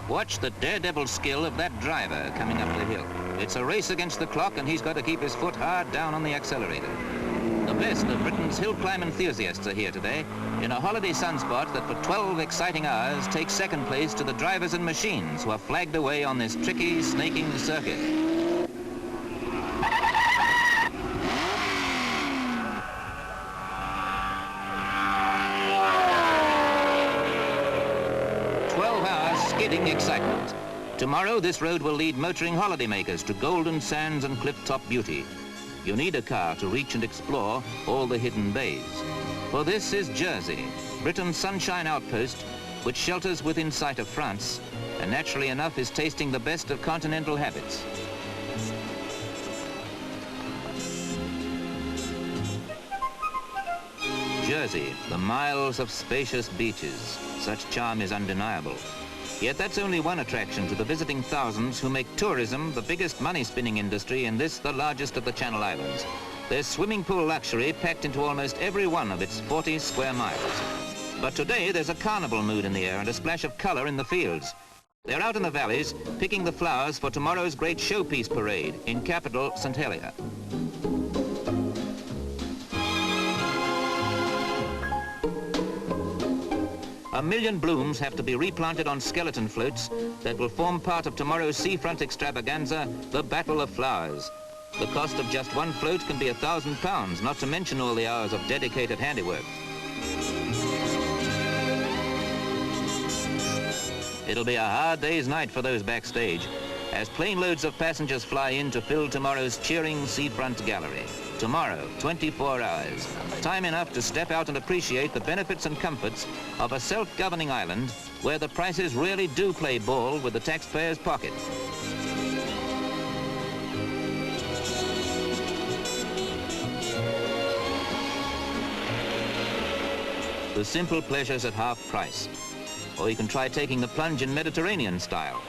Watch the daredevil skill of that driver coming up the hill. It's a race against the clock, and he's got to keep his foot hard down on the accelerator. The best of Britain's hill climb enthusiasts are here today in a holiday sunspot that for 12 exciting hours takes second place to the drivers and machines who are flagged away on this tricky, snaking circuit. Skidding excitement. Tomorrow, this road will lead motoring holidaymakers to golden sands and cliff-top beauty. You need a car to reach and explore all the hidden bays. For this is Jersey, Britain's sunshine outpost, which shelters within sight of France, and naturally enough is tasting the best of continental habits. Jersey, the miles of spacious beaches. Such charm is undeniable. Yet that's only one attraction to the visiting thousands who make tourism the biggest money-spinning industry in this, the largest of the Channel Islands. There's swimming pool luxury packed into almost every one of its 40 square miles. But today there's a carnival mood in the air and a splash of colour in the fields. They're out in the valleys picking the flowers for tomorrow's great showpiece parade in capital St Helier. A million blooms have to be replanted on skeleton floats that will form part of tomorrow's seafront extravaganza, the Battle of Flowers. The cost of just one float can be £1,000, not to mention all the hours of dedicated handiwork. It'll be a hard day's night for those backstage, as plane loads of passengers fly in to fill tomorrow's cheering seafront gallery. Tomorrow, 24 hours. Time enough to step out and appreciate the benefits and comforts of a self-governing island where the prices really do play ball with the taxpayer's pocket. The simple pleasures at half price. Or you can try taking the plunge in Mediterranean style.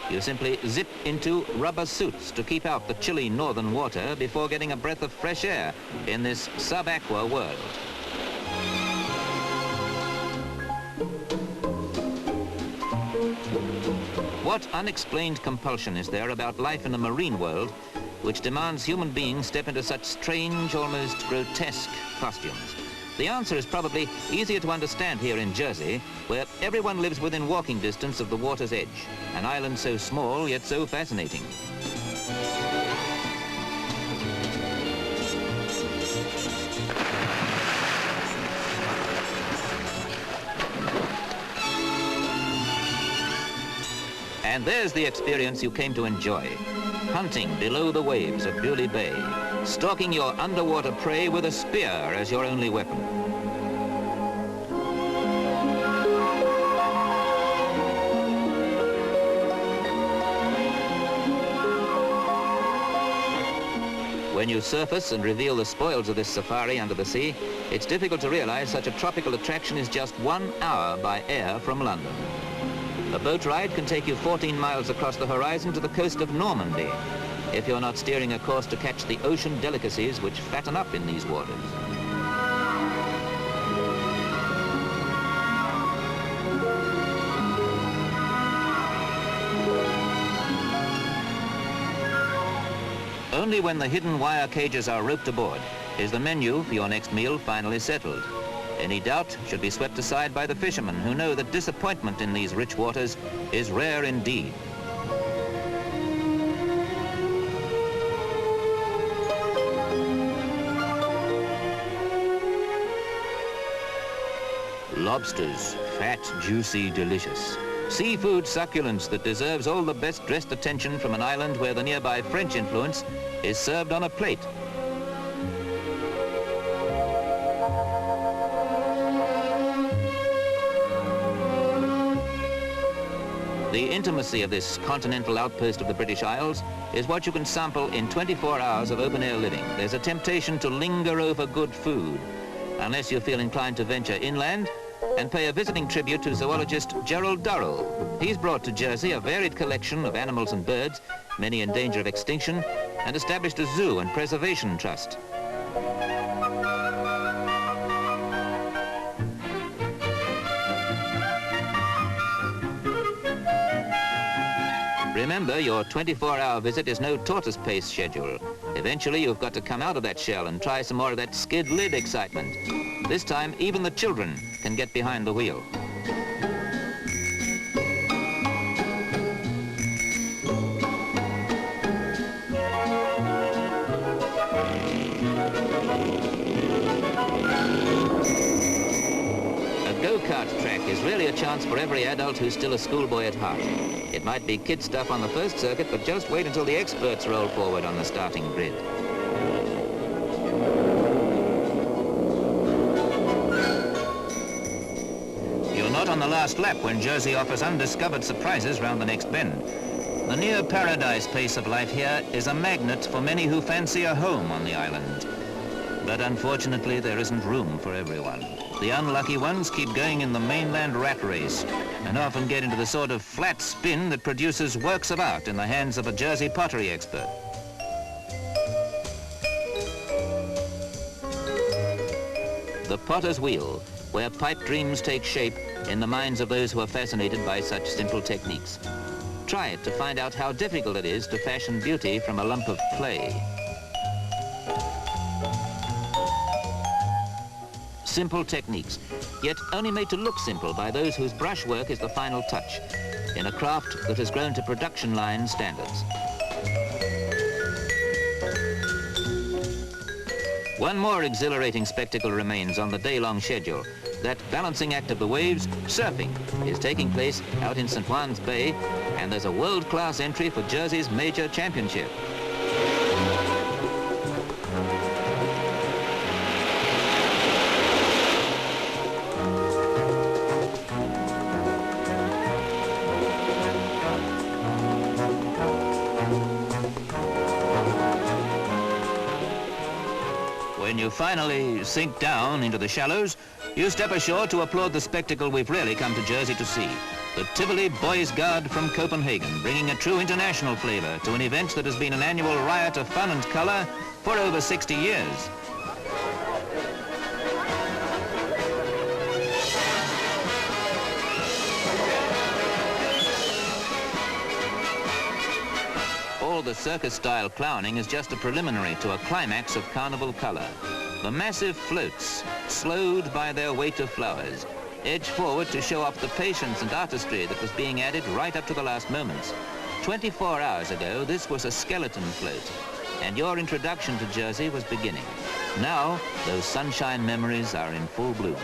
You simply zip into rubber suits to keep out the chilly northern water before getting a breath of fresh air in this sub-aqua world. What unexplained compulsion is there about life in the marine world which demands human beings step into such strange, almost grotesque costumes? The answer is probably easier to understand here in Jersey, where everyone lives within walking distance of the water's edge, an island so small yet so fascinating. And there's the experience you came to enjoy. Hunting below the waves of Bouley Bay, stalking your underwater prey with a spear as your only weapon. When you surface and reveal the spoils of this safari under the sea, it's difficult to realize such a tropical attraction is just 1 hour by air from London. A boat ride can take you 14 miles across the horizon to the coast of Normandy, if you're not steering a course to catch the ocean delicacies which fatten up in these waters. Only when the hidden wire cages are roped aboard is the menu for your next meal finally settled. Any doubt should be swept aside by the fishermen, who know that disappointment in these rich waters is rare indeed. Lobsters, fat, juicy, delicious. Seafood succulence that deserves all the best dressed attention from an island where the nearby French influence is served on a plate. The intimacy of this continental outpost of the British Isles is what you can sample in 24 hours of open-air living. There's a temptation to linger over good food, unless you feel inclined to venture inland and pay a visiting tribute to zoologist Gerald Durrell. He's brought to Jersey a varied collection of animals and birds, many in danger of extinction, and established a zoo and preservation trust. Remember, your 24-hour visit is no tortoise pace schedule. Eventually, you've got to come out of that shell and try some more of that skid lid excitement. This time, even the children can get behind the wheel. A go-kart track is really a chance for every adult who's still a schoolboy at heart. It might be kid stuff on the first circuit, but just wait until the experts roll forward on the starting grid. You're not on the last lap when Jersey offers undiscovered surprises round the next bend. The near paradise pace of life here is a magnet for many who fancy a home on the island. But unfortunately, there isn't room for everyone. The unlucky ones keep going in the mainland rat race and often get into the sort of flat spin that produces works of art in the hands of a Jersey pottery expert. The potter's wheel, where pipe dreams take shape in the minds of those who are fascinated by such simple techniques. Try it to find out how difficult it is to fashion beauty from a lump of clay. Simple techniques, yet only made to look simple by those whose brushwork is the final touch, in a craft that has grown to production line standards. One more exhilarating spectacle remains on the day-long schedule. That balancing act of the waves, surfing, is taking place out in St. Juan's Bay, and there's a world-class entry for Jersey's major championship. When you finally sink down into the shallows, you step ashore to applaud the spectacle we've really come to Jersey to see. The Tivoli Boys Guard from Copenhagen, bringing a true international flavor to an event that has been an annual riot of fun and color for over 60 years. All the circus-style clowning is just a preliminary to a climax of carnival color. The massive floats, slowed by their weight of flowers, edge forward to show off the patience and artistry that was being added right up to the last moments. 24 hours ago, this was a skeleton float, and your introduction to Jersey was beginning. Now, those sunshine memories are in full bloom.